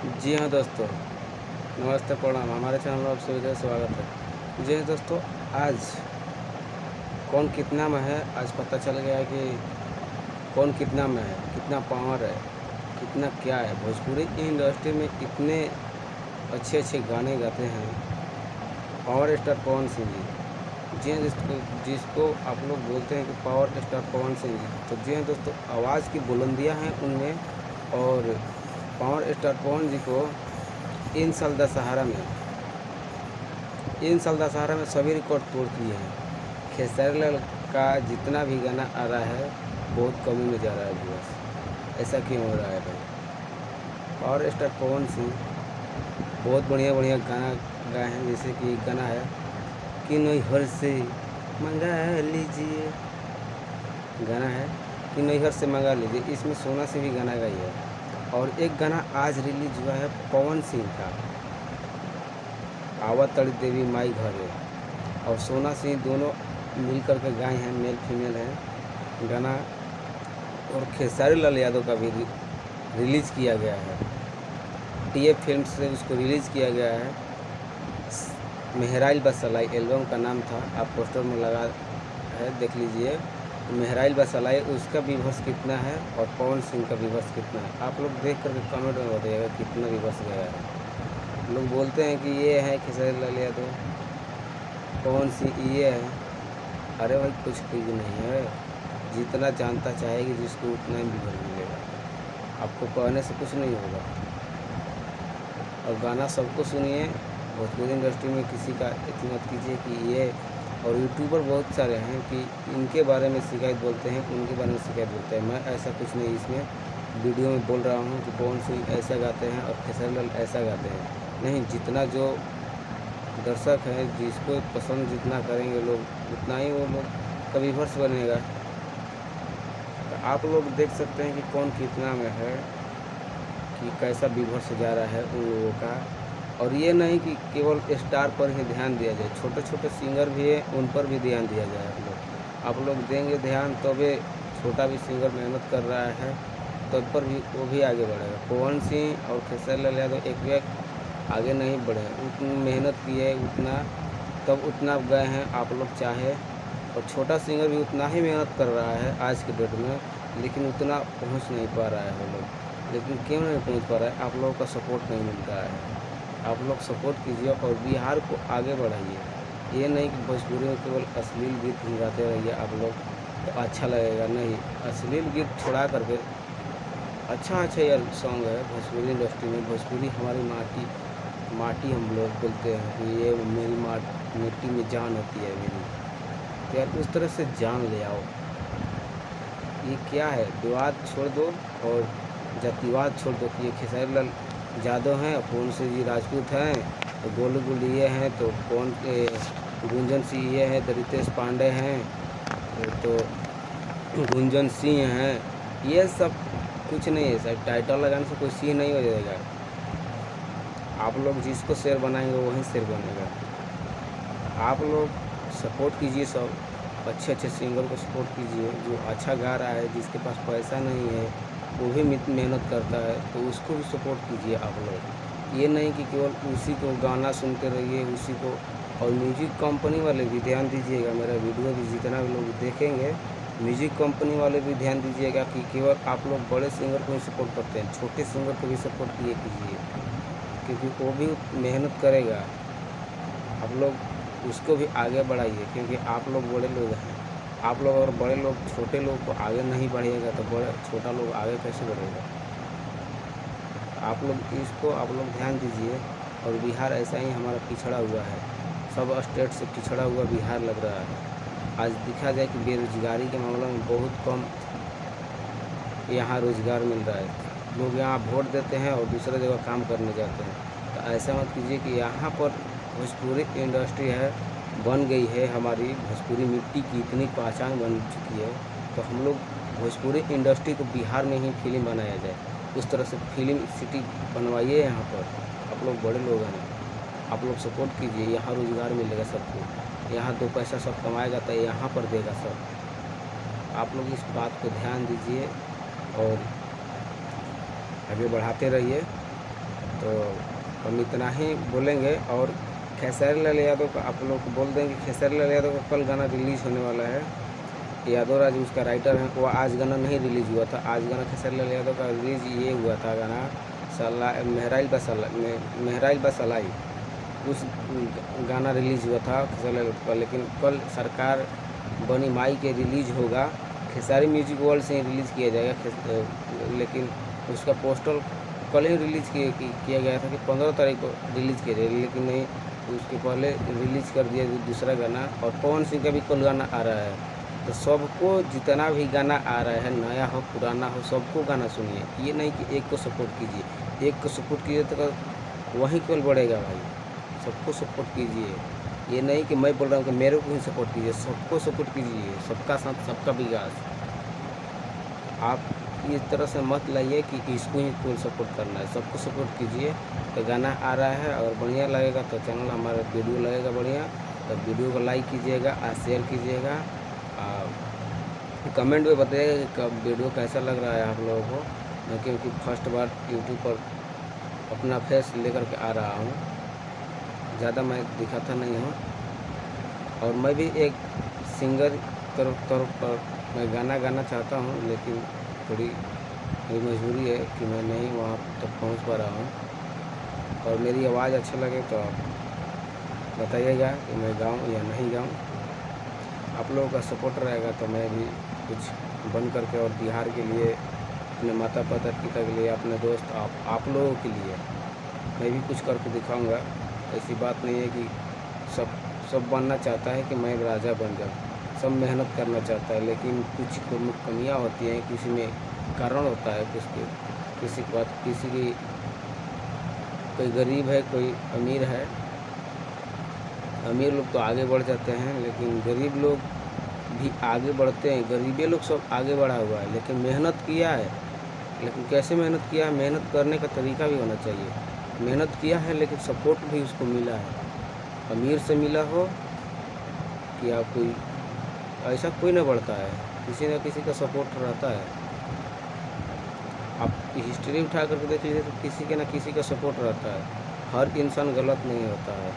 जी हाँ दोस्तों, नमस्ते प्रणाम। हमारे चैनल में आप सभी का स्वागत है। जी हाँ दोस्तों, आज कौन कितना में है, आज पता चल गया है कि कौन कितना में है, कितना पावर है, कितना क्या है। भोजपुरी की इंडस्ट्री में इतने अच्छे अच्छे गाने गाते हैं पावर स्टार पवन सिंह जी। जी हाँ जिसको जिसको आप लोग बोलते हैं कि पावर स्टार पवन सिंह जी। तो जी हाँ दोस्तों, आवाज़ की बुलंदियाँ हैं उनमें। और पावर स्टार पवन जी को इन साल दशहरा में सभी रिकॉर्ड तोड़ दिए हैं। खेसारी लाल का जितना भी गाना आ रहा है बहुत कमी में जा रहा है व्यूअर्स। ऐसा क्यों हो रहा है भाई? पावर स्टार पवन सिंह बहुत बढ़िया बढ़िया गाना गाए हैं। जैसे कि एक गाना है कि नैहर से मंगा लीजिए, गाना है कि नैहर से मंगा लीजिए। इसमें सोना से भी गाना गाई है। और एक गाना आज रिलीज हुआ है पवन सिंह का, आवा तड़ी देवी माई घरे, और सोना सिंह दोनों मिल कर के गाए हैं, मेल फीमेल हैं गाना। और खेसारी लाल यादव का भी रिलीज़ किया गया है, टीएफ फिल्म से उसको रिलीज़ किया गया है। मेहराइल बसलाई एल्बम का नाम था, आप पोस्टर में लगा है, देख लीजिए। मेहराइल बसलाई, उसका व्यूवर्स कितना है और पवन सिंह का व्यूवर्स कितना है, आप लोग देख करके कमेंट में बताइएगा कितना व्यूवर्स गया है। लोग बोलते हैं कि ये है खेसारी लाल यादव, पवन सिंह ये है। अरे भाई कुछ नहीं है, जितना जानता चाहेगी जिसको उतना ही व्यूवर मिलेगा। आपको कहने से कुछ नहीं होगा। और गाना सबको सुनिए, भोजपुरी इंडस्ट्री में किसी का इतनी मत कीजिए कि ये। और यूट्यूबर बहुत सारे हैं कि इनके बारे में शिकायत बोलते हैं, उनके बारे में शिकायत बोलते हैं। मैं ऐसा कुछ नहीं इसमें वीडियो में बोल रहा हूँ कि पवन सिंह ऐसा गाते हैं और खेसारी लाल ऐसा गाते हैं। नहीं, जितना जो दर्शक है, जिसको पसंद जितना करेंगे लोग उतना ही वो लोग का व्यूअर्स बनेगा। तो आप लोग देख सकते हैं कि कौन कितना में है, कि कैसा व्यूअर्स जा रहा है उन लोगों का। और ये नहीं कि केवल स्टार पर ही ध्यान दिया जाए, छोटे छोटे सिंगर भी है उन पर भी ध्यान दिया जाए। आप लोग देंगे ध्यान तभी छोटा भी सिंगर मेहनत कर रहा है तब पर भी वो भी आगे बढ़ेगा। पवन सिंह और खेसारी लाल यादव एक व्यक्ति आगे नहीं बढ़े, उतनी मेहनत की है उतना, तब उतना गए हैं। आप लोग चाहे, और छोटा सिंगर भी उतना ही मेहनत कर रहा है आज के डेट में, लेकिन उतना पहुंच नहीं पा रहा है वो लोग। लेकिन क्यों नहीं पहुंच पा रहा है? आप लोगों का सपोर्ट नहीं मिल रहा है। आप लोग सपोर्ट कीजिए और बिहार को आगे बढ़ाइए। ये नहीं कि भोजपुरी में केवल अश्लील गीत ही गाते रहिए आप लोग तो अच्छा लगेगा। नहीं, अश्लील गीत छोड़ा करके अच्छा अच्छा यार सॉन्ग है भोजपुरी इंडस्ट्री में। भोजपुरी हमारी माटी हम लोग बोलते हैं कि ये मेरी मिट्टी में जान होती है मेरी। तो यार उस तरह से जान ले आओ। ये क्या है, विवाद छोड़ दो और जातिवाद छोड़ दो कि ये खेसारी लाल यादव हैं, पवन सिंह जी राजपूत हैं, तो गोलू गुल ये हैं, तो गुंजन सिंह ये हैं, रितेश पांडे हैं, तो गुंजन सिंह हैं। ये सब कुछ नहीं है सर, टाइटल लगाने से कोई सी नहीं हो जाएगा। आप लोग जिसको शेर बनाएंगे वही शेर बनेगा। आप लोग सपोर्ट कीजिए, सब अच्छे अच्छे सिंगर को सपोर्ट कीजिए। जो अच्छा गा रहा है, जिसके पास पैसा नहीं है वो भी मेहनत करता है, तो उसको भी सपोर्ट कीजिए आप लोग। ये नहीं कि केवल उसी को गाना सुनते रहिए उसी को। और म्यूजिक कंपनी वाले भी ध्यान दीजिएगा, मेरा वीडियो भी जितना भी लोग देखेंगे, म्यूजिक कंपनी वाले भी ध्यान दीजिएगा कि केवल आप लोग बड़े सिंगर को ही सपोर्ट करते हैं, छोटे सिंगर को भी सपोर्ट किए कीजिए, क्योंकि वो भी मेहनत करेगा। आप लोग उसको भी आगे बढ़ाइए, क्योंकि आप लोग बड़े लोग हैं। आप लोग और बड़े लोग छोटे लोग को आगे नहीं बढ़िएगा तो छोटा लोग आगे कैसे बढ़ेगा? आप लोग ध्यान दीजिए। और बिहार ऐसा ही हमारा पिछड़ा हुआ है, सब स्टेट से पिछड़ा हुआ बिहार लग रहा है। आज देखा जाए कि बेरोजगारी के मामले में बहुत कम यहाँ रोज़गार मिल रहा है। लोग यहाँ वोट देते हैं और दूसरे जगह काम करने जाते हैं। तो ऐसा मत कीजिए कि यहाँ पर भोजपुरी इंडस्ट्री है, बन गई है हमारी भोजपुरी मिट्टी की इतनी पहचान बन चुकी है, तो हम लोग भोजपुरी इंडस्ट्री को बिहार में ही फिल्म बनाया जाए। उस तरह से फिल्म सिटी बनवाइए यहाँ पर। आप लोग बड़े लोग हैं, आप लोग सपोर्ट कीजिए, यहाँ रोज़गार मिलेगा सबको। यहाँ दो पैसा सब कमाया जाता है, यहाँ पर देगा सब। आप लोग इस बात को ध्यान दीजिए और आगे बढ़ाते रहिए। तो हम इतना ही बोलेंगे। और खेसारी लाल यादव का आप लोग को बोल देंगे, खेसारी लाल यादव का कल गाना रिलीज़ होने वाला है। यादव राज उसका राइटर है, वो आज गाना नहीं रिलीज़ हुआ था। आज गाना खेसारी लाल यादव का रिलीज़ ये हुआ था गाना मेहराइल बसलाई, उस गाना रिलीज़ हुआ था खेसारी लाल का। लेकिन कल सरकार बनी माई के रिलीज़ होगा, खेसारी म्यूजिक वर्ल्ड से ही रिलीज़ किया जाएगा। लेकिन उसका पोस्टर कल ही रिलीज़ किया गया था कि 15 तारीख को रिलीज़ किया जाएगा, लेकिन नहीं, उसके पहले रिलीज़ कर दिया दूसरा गाना। और पवन सिंह का भी कल गाना आ रहा है। तो सबको जितना भी गाना आ रहा है, नया हो पुराना हो, सबको गाना सुनिए। ये नहीं कि एक को सपोर्ट कीजिए, एक को सपोर्ट कीजिए तो वही कल बढ़ेगा भाई। सबको सपोर्ट कीजिए, ये नहीं कि मैं बोल रहा हूँ कि मेरे को ही सपोर्ट कीजिए, सबको सपोर्ट कीजिए। सबका साथ सबका विकास। आप इस तरह से मत लाइए कि इसको ही फुल सपोर्ट करना है, सबको सपोर्ट कीजिए। तो गाना आ रहा है और बढ़िया लगेगा तो चैनल हमारा वीडियो लगेगा बढ़िया, तो वीडियो को लाइक कीजिएगा और शेयर कीजिएगा। कमेंट में बताइएगा कि वीडियो कैसा लग रहा है आप लोगों को। मैं क्योंकि फर्स्ट बार यूट्यूब पर अपना फेस लेकर के आ रहा हूँ, ज़्यादा मैं दिखाता नहीं हूँ। और मैं भी एक सिंगर तौर पर मैं गाना गाना चाहता हूँ, लेकिन थोड़ी मजबूरी है कि मैं नहीं वहाँ तक पहुँच पा रहा हूँ। और मेरी आवाज़ अच्छा लगे तो आप बताइएगा कि मैं गाऊँ या नहीं गाऊँ। आप लोगों का सपोर्ट रहेगा तो मैं भी कुछ बन करके और बिहार के लिए, अपने माता पिता के लिए, अपने दोस्त आप लोगों के लिए मैं भी कुछ करके दिखाऊंगा। ऐसी बात नहीं है कि सब बनना चाहता है कि मैं राजा बन जाऊँ, सब मेहनत करना चाहता है, लेकिन कुछ कमियां होती हैं, किसी में कारण होता है, किसी की कोई गरीब है, कोई अमीर है। अमीर लोग तो आगे बढ़ जाते हैं, लेकिन गरीब लोग भी आगे बढ़ते हैं। गरीबी लोग सब आगे बढ़ा हुआ है, लेकिन मेहनत किया है। लेकिन कैसे मेहनत किया है, मेहनत करने का तरीका भी होना चाहिए। मेहनत किया है लेकिन सपोर्ट भी उसको मिला है, अमीर से मिला हो कि आप कोई, ऐसा कोई नहीं बढ़ता है, किसी न किसी का सपोर्ट रहता है। आप हिस्ट्री उठा करके देख लीजिए तो किसी के ना किसी का सपोर्ट रहता है। हर इंसान गलत नहीं होता है,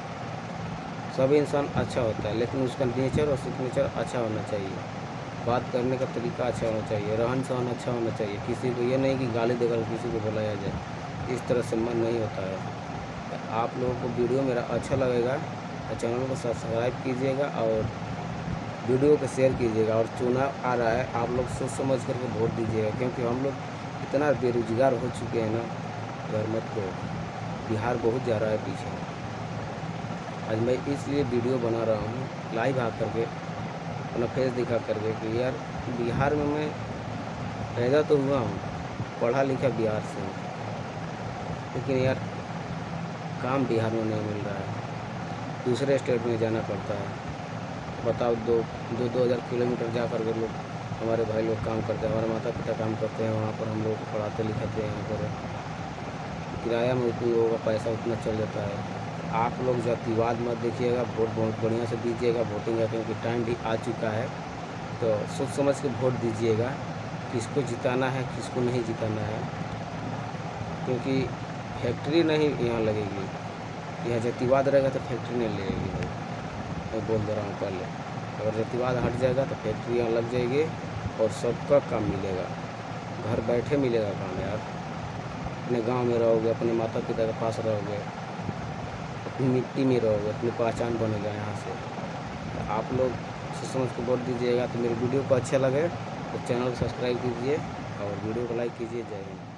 सब इंसान अच्छा होता है, लेकिन उसका नेचर और सिग्नेचर अच्छा होना चाहिए। बात करने का तरीका अच्छा होना चाहिए, रहन सहन अच्छा होना चाहिए। किसी को ये नहीं कि गाली देकर किसी को बुलाया जाए, इस तरह से मन नहीं होता है। तो आप लोगों को वीडियो मेरा अच्छा लगेगा तो चैनल को सब्सक्राइब कीजिएगा और वीडियो को शेयर कीजिएगा। और चुनाव आ रहा है, आप लोग सोच समझ करके वोट दीजिएगा, क्योंकि हम लोग इतना बेरोजगार हो चुके हैं ना, घर मत को, बिहार बहुत जा रहा है पीछे। आज मैं इसलिए वीडियो बना रहा हूँ, लाइव आ करके अपना फेस दिखा करके कि यार बिहार में मैं पैदा तो हुआ हूँ, पढ़ा लिखा बिहार से हूँ, लेकिन यार काम बिहार में नहीं मिल रहा है, दूसरे स्टेट में जाना पड़ता है। बताओ, 2,000 किलोमीटर जा कर के लोग, हमारे भाई लोग काम करते हैं, हमारे माता पिता काम करते हैं, वहाँ पर हम लोग को पढ़ाते लिखाते हैं। यहाँ पर किराया में उतनी लोगों का पैसा उतना चल जाता है। आप लोग जातिवाद मत देखिएगा, वोट बहुत बढ़िया से दीजिएगा। वोटिंग का क्योंकि टाइम भी आ चुका है, तो सोच समझ के वोट दीजिएगा, किसको जिताना है किसको नहीं जिताना है। क्योंकि फैक्ट्री नहीं यहाँ लगेगी, यहाँ जातिवाद रहेगा तो फैक्ट्री नहीं लगेगी भाई, मैं बोल दे रहा हूँ पहले। अगर जातिवाद हट जाएगा तो फैक्ट्री यहाँ लग जाएगी और सबका काम मिलेगा, घर बैठे मिलेगा काम। यार अपने गांव में रहोगे, अपने माता पिता के पास रहोगे, अपनी मिट्टी में रहोगे, अपनी पहचान बनेगा यहाँ से। तो आप लोग सोच समझ के वोट दीजिएगा। तो मेरे वीडियो को अच्छा लगे तो चैनल को सब्सक्राइब कीजिए और वीडियो को लाइक कीजिए। जय हिंद।